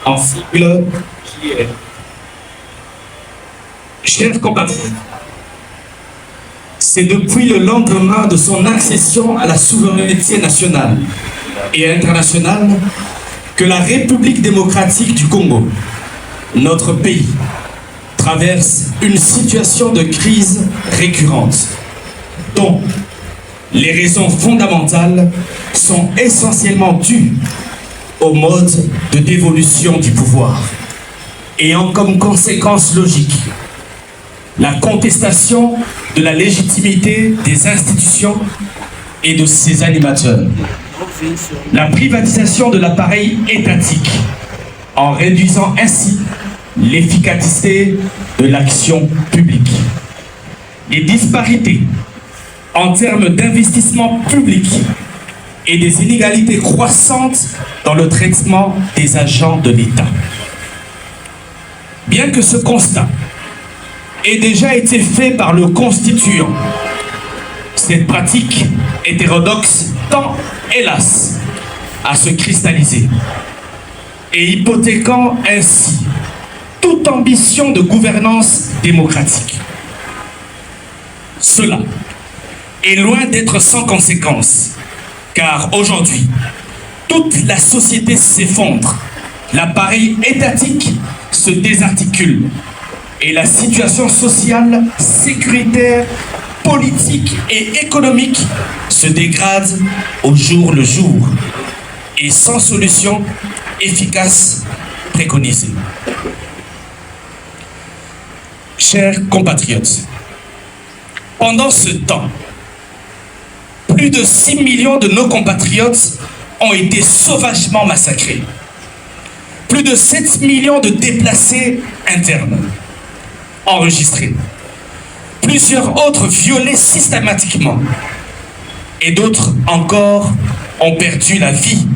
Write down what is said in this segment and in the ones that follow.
en sigle qui est chers compatriotes. C'est depuis le lendemain de son accession à la souveraineté nationale et internationale que la République démocratique du Congo, notre pays, traverse une situation de crise récurrente, dont les raisons fondamentales sont essentiellement dues au mode de dévolution du pouvoir, ayant comme conséquence logique la contestation de la légitimité des institutions et de ses animateurs, la privatisation de l'appareil étatique, en réduisant ainsi l'efficacité de l'action publique, les disparités en termes d'investissement public et des inégalités croissantes dans le traitement des agents de l'État. Bien que ce constat ait déjà été fait par le constituant, cette pratique hétérodoxe tend, hélas, à se cristalliser et hypothéquant ainsi toute ambition de gouvernance démocratique. Cela est loin d'être sans conséquence, car aujourd'hui, toute la société s'effondre, l'appareil étatique se désarticule et la situation sociale, sécuritaire, politique et économique se dégrade au jour le jour et sans solution efficace préconisée. Chers compatriotes, pendant ce temps, plus de 6 millions de nos compatriotes ont été sauvagement massacrés. Plus de 7 millions de déplacés internes enregistrés. Plusieurs autres violés systématiquement. Et d'autres encore ont perdu la vie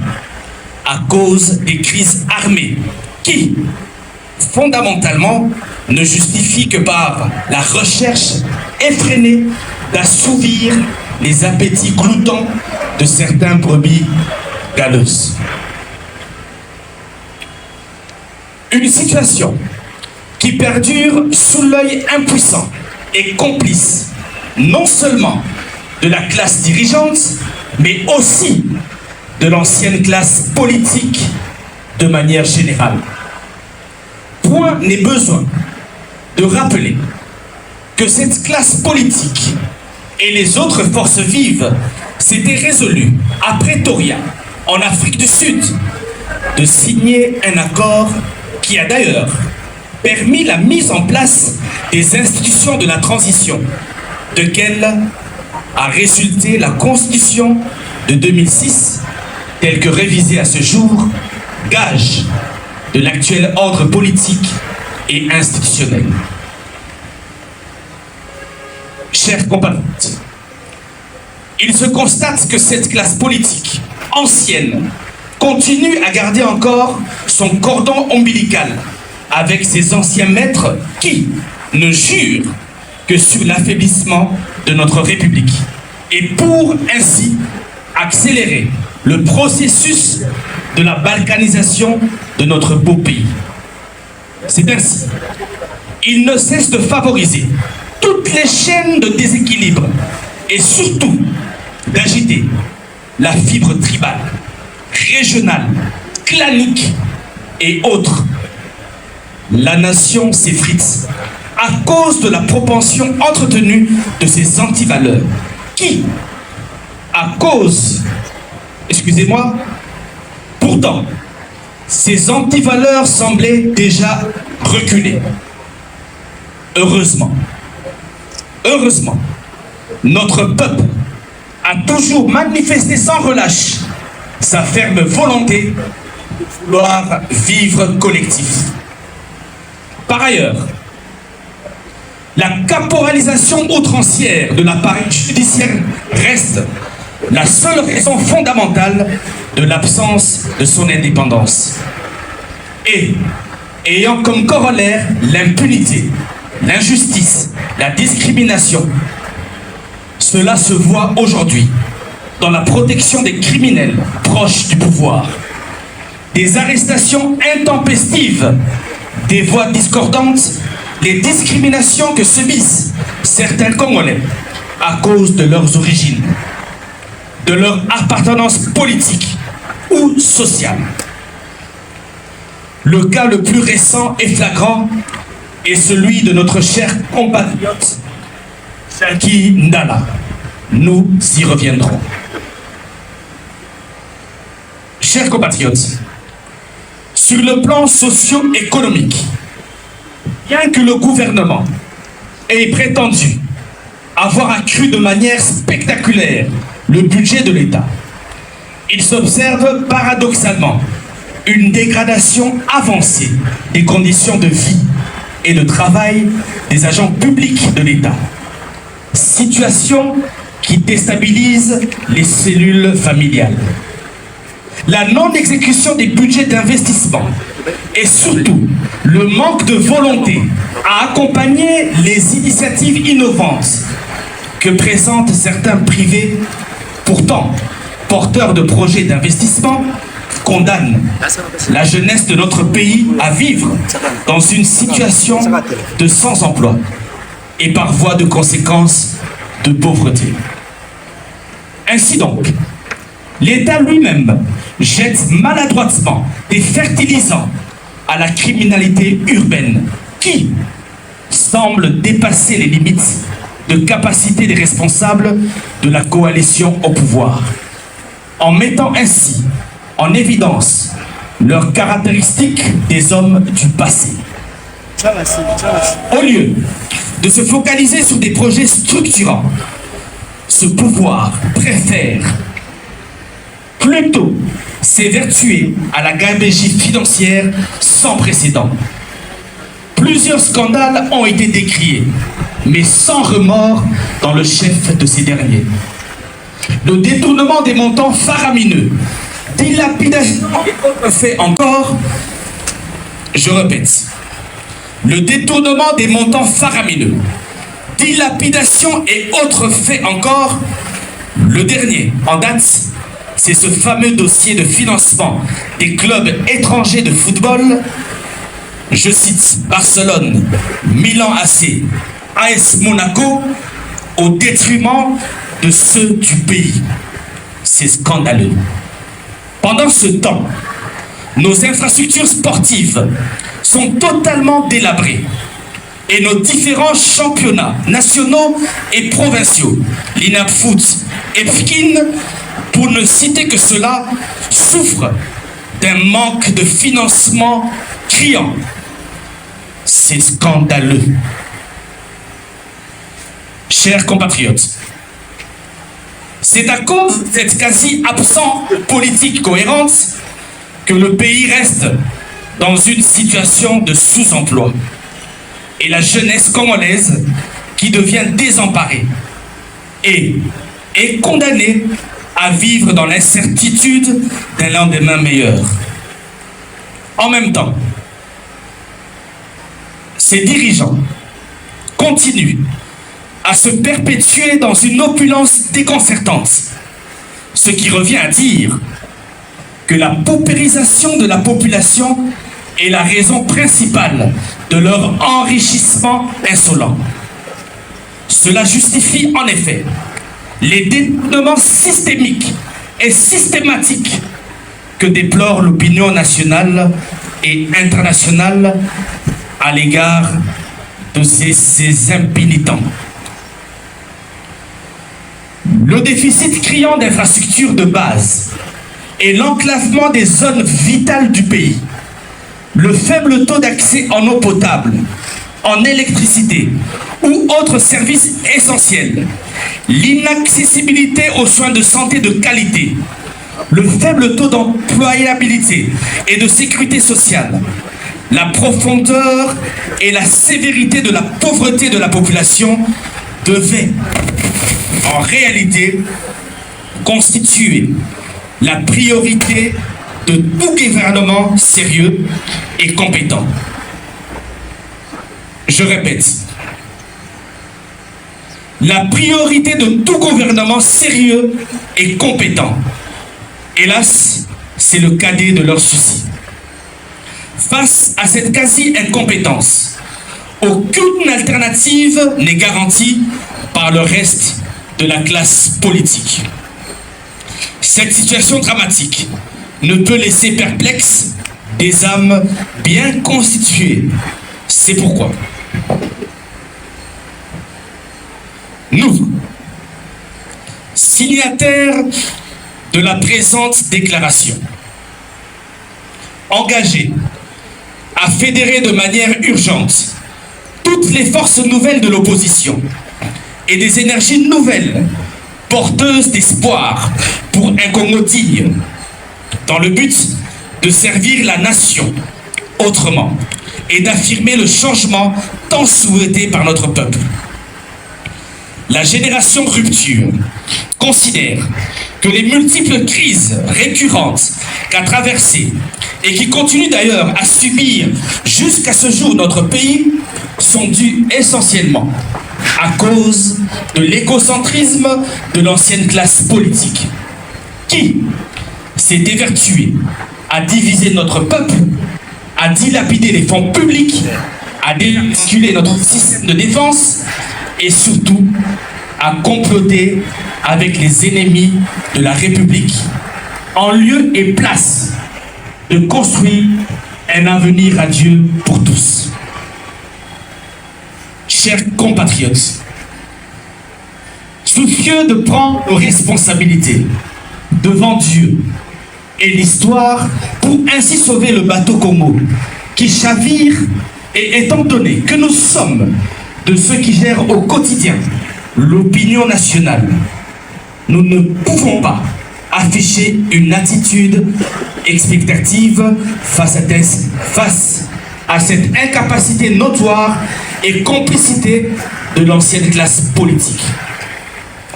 à cause des crises armées qui, fondamentalement, ne justifient que par la recherche effrénée d'assouvir les appétits gloutants de certains brebis galeuses. Une situation qui perdure sous l'œil impuissant et complice non seulement de la classe dirigeante, mais aussi de l'ancienne classe politique de manière générale. Point n'est besoin de rappeler que cette classe politique et les autres forces vives s'étaient résolues à Pretoria, en Afrique du Sud, de signer un accord qui a d'ailleurs permis la mise en place des institutions de la transition, de quelle a résulté la Constitution de 2006, telle que révisée à ce jour, gage de l'actuel ordre politique et institutionnel. Chers compatriotes, il se constate que cette classe politique ancienne continue à garder encore son cordon ombilical avec ses anciens maîtres qui ne jurent que sur l'affaiblissement de notre République et pour ainsi accélérer le processus de la balkanisation de notre beau pays. C'est ainsi, il ne cesse de favoriser toutes les chaînes de déséquilibre et surtout d'agiter la fibre tribale, régionale, clanique et autres. La nation s'effrite à cause de la propension entretenue de ces antivaleurs qui, à cause, excusez-moi, pourtant, ces antivaleurs semblaient déjà reculer. Heureusement, notre peuple a toujours manifesté sans relâche sa ferme volonté de vouloir vivre collectif. Par ailleurs, la caporalisation outrancière de l'appareil judiciaire reste la seule raison fondamentale de l'absence de son indépendance. Et, ayant comme corollaire l'impunité, l'injustice, la discrimination, cela se voit aujourd'hui dans la protection des criminels proches du pouvoir. des arrestations intempestives, des voix discordantes, les discriminations que subissent certains Congolais à cause de leurs origines, de leur appartenance politique ou sociale. Le cas le plus récent et flagrant est celui de notre cher compatriote Chaki Ndala. Nous y reviendrons. Chers compatriotes, sur le plan socio-économique, bien que le gouvernement ait prétendu avoir accru de manière spectaculaire le budget de l'État, il s'observe paradoxalement une dégradation avancée des conditions de vie et de travail des agents publics de l'État. Situation qui déstabilise les cellules familiales. La non-exécution des budgets d'investissement et surtout le manque de volonté à accompagner les initiatives innovantes que présentent certains privés, pourtant porteurs de projets d'investissement, condamnent la jeunesse de notre pays à vivre dans une situation de sans-emploi et par voie de conséquence de pauvreté. Ainsi donc, l'État lui-même jette maladroitement des fertilisants à la criminalité urbaine qui semble dépasser les limites de capacité des responsables de la coalition au pouvoir, en mettant ainsi en évidence leurs caractéristiques des hommes du passé. Au lieu de se focaliser sur des projets structurants, ce pouvoir préfère plutôt s'évertuer à la gabegie financière sans précédent. Plusieurs scandales ont été décriés, mais sans remords dans le chef de ces derniers. Le détournement des montants faramineux, dilapidation et autres faits encore, je répète, le détournement des montants faramineux, dilapidation et autres faits encore, le dernier en date, c'est ce fameux dossier de financement des clubs étrangers de football, je cite Barcelone, Milan AC, AS Monaco, au détriment de ceux du pays. C'est scandaleux. Pendant ce temps, nos infrastructures sportives sont totalement délabrées et nos différents championnats nationaux et provinciaux, l'INAP Foot et FKIN, pour ne citer que cela, souffrent d'un manque de financement criant. C'est scandaleux. Chers compatriotes, c'est à cause de cette quasi-absence de politique cohérente que le pays reste dans une situation de sous-emploi et la jeunesse congolaise qui devient désemparée et est condamnée à vivre dans l'incertitude d'un lendemain meilleur. En même temps, ces dirigeants continuent à se perpétuer dans une opulence déconcertante, ce qui revient à dire que la paupérisation de la population est la raison principale de leur enrichissement insolent. Cela justifie en effet les détournements systémiques et systématiques que déplore l'opinion nationale et internationale à l'égard de ces impénitents. Le déficit criant d'infrastructures de base et l'enclavement des zones vitales du pays, le faible taux d'accès en eau potable, en électricité ou autres services essentiels, l'inaccessibilité aux soins de santé de qualité, le faible taux d'employabilité et de sécurité sociale, la profondeur et la sévérité de la pauvreté de la population devaient en réalité constituer la priorité de tout gouvernement sérieux et compétent. Je répète, la priorité de tout gouvernement sérieux et compétent. Hélas, c'est le cadet de leurs soucis. Face à cette quasi-incompétence, aucune alternative n'est garantie par le reste de la classe politique. Cette situation dramatique ne peut laisser perplexes des âmes bien constituées. C'est pourquoi nous, signataires de la présente déclaration, engagés à fédérer de manière urgente toutes les forces nouvelles de l'opposition et des énergies nouvelles porteuses d'espoir pour un Congo digne, dans le but de servir la nation autrement et d'affirmer le changement tant souhaité par notre peuple. La génération rupture considère que les multiples crises récurrentes qu'a traversées et qui continuent d'ailleurs à subir jusqu'à ce jour notre pays sont dues essentiellement à cause de l'égocentrisme de l'ancienne classe politique qui s'est évertuée à diviser notre peuple, à dilapider les fonds publics, à désarticuler notre système de défense et surtout à comploter avec les ennemis de la République en lieu et place de construire un avenir radieux pour tous. Chers compatriotes, soucieux de prendre nos responsabilités devant Dieu et l'histoire pour ainsi sauver le bateau Congo qui chavire, et étant donné que nous sommes de ceux qui gèrent au quotidien l'opinion nationale, nous ne pouvons pas afficher une attitude expectative face à cette incapacité notoire et complicité de l'ancienne classe politique,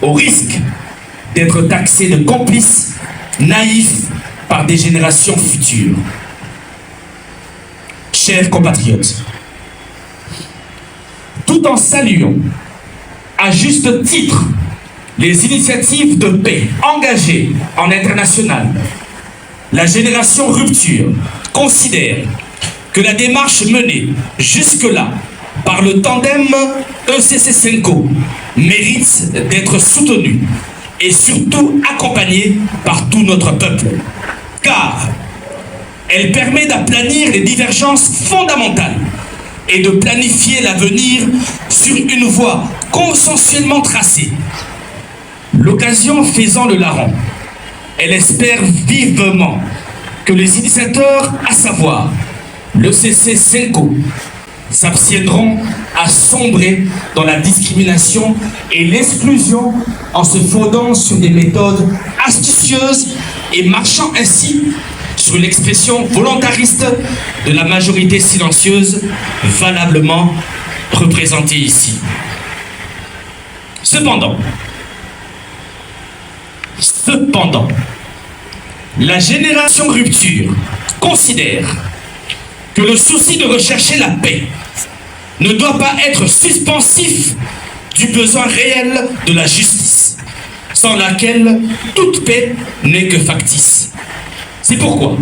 au risque d'être taxés de complices naïfs par des générations futures. Chers compatriotes, tout en saluant à juste titre les initiatives de paix engagées en international, la génération rupture considère que la démarche menée jusque-là par le tandem ECC-Senko mérite d'être soutenue et surtout accompagnée par tout notre peuple, car elle permet d'aplanir les divergences fondamentales et de planifier l'avenir sur une voie consensuellement tracée. L'occasion faisant le larron, elle espère vivement que les initiateurs, à savoir le CC-Senko, s'abstiendront à sombrer dans la discrimination et l'exclusion en se fondant sur des méthodes astucieuses et marchant ainsi sur l'expression volontariste de la majorité silencieuse valablement représentée ici. Cependant, la génération rupture considère que le souci de rechercher la paix ne doit pas être suspensif du besoin réel de la justice, sans laquelle toute paix n'est que factice. C'est pourquoi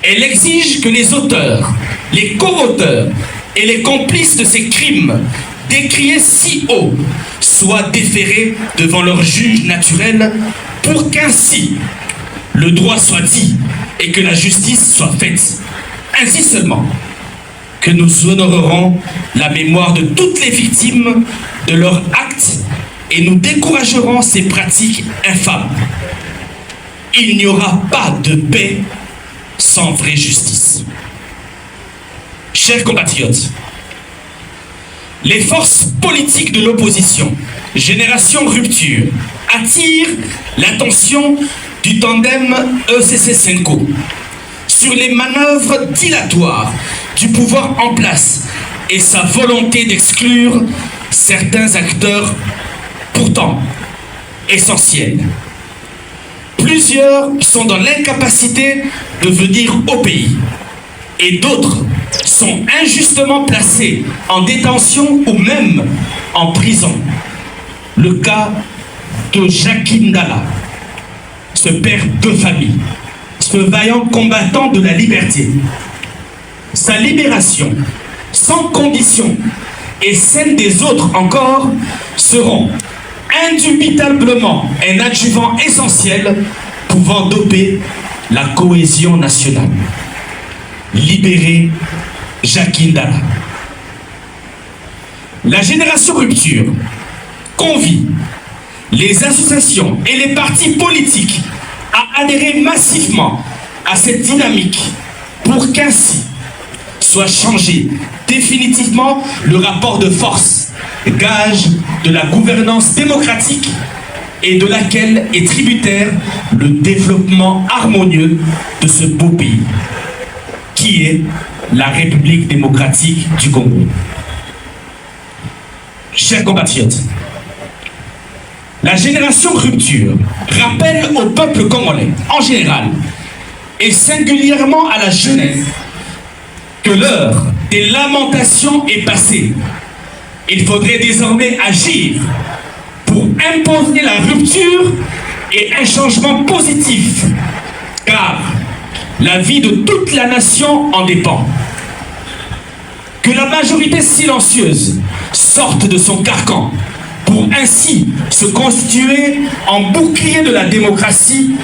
elle exige que les auteurs, les co-auteurs et les complices de ces crimes décriés si haut soient déférés devant leur juge naturel pour qu'ainsi le droit soit dit et que la justice soit faite. Ainsi seulement que nous honorerons la mémoire de toutes les victimes de leurs actes et nous découragerons ces pratiques infâmes. Il n'y aura pas de paix sans vraie justice. Chers compatriotes, les forces politiques de l'opposition, Génération Rupture, attirent l'attention du tandem ECC-Senko sur les manœuvres dilatoires du pouvoir en place et sa volonté d'exclure certains acteurs pourtant essentiels. Plusieurs sont dans l'incapacité de venir au pays et d'autres sont injustement placés en détention ou même en prison. Le cas de Jacques Ndala, ce père de famille, ce vaillant combattant de la liberté. Sa libération, sans condition, et celle des autres encore, seront indubitablement un adjuvant essentiel pouvant doper la cohésion nationale. Libérer Jacques Ndala. La génération Rupture convie les associations et les partis politiques à adhérer massivement à cette dynamique pour qu'ainsi soit changé définitivement le rapport de force, gage de la gouvernance démocratique et de laquelle est tributaire le développement harmonieux de ce beau pays, qui est la République démocratique du Congo. Chers compatriotes, la génération Rupture rappelle au peuple congolais en général et singulièrement à la jeunesse que l'heure des lamentations est passée. Il faudrait désormais agir pour imposer la rupture et un changement positif, car la vie de toute la nation en dépend. Que la majorité silencieuse sorte de son carcan pour ainsi se constituer en bouclier de la démocratie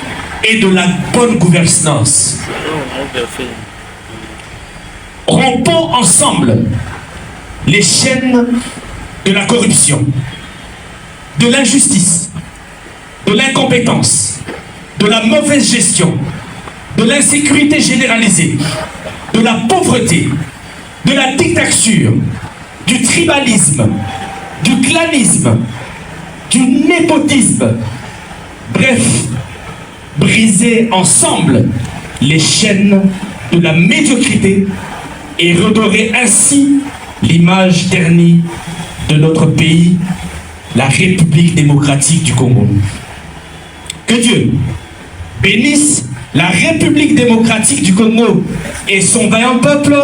et de la bonne gouvernance. Rompons ensemble les chaînes de la corruption, de l'injustice, de l'incompétence, de la mauvaise gestion, de l'insécurité généralisée, de la pauvreté, de la dictature, du tribalisme, du clanisme, du népotisme. Bref, briser ensemble les chaînes de la médiocrité et redorer ainsi l'image ternie de notre pays, la République démocratique du Congo. Que Dieu bénisse la République démocratique du Congo et son vaillant peuple.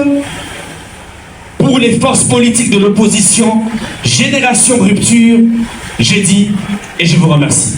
Pour les forces politiques de l'opposition, Génération Rupture, j'ai dit et je vous remercie.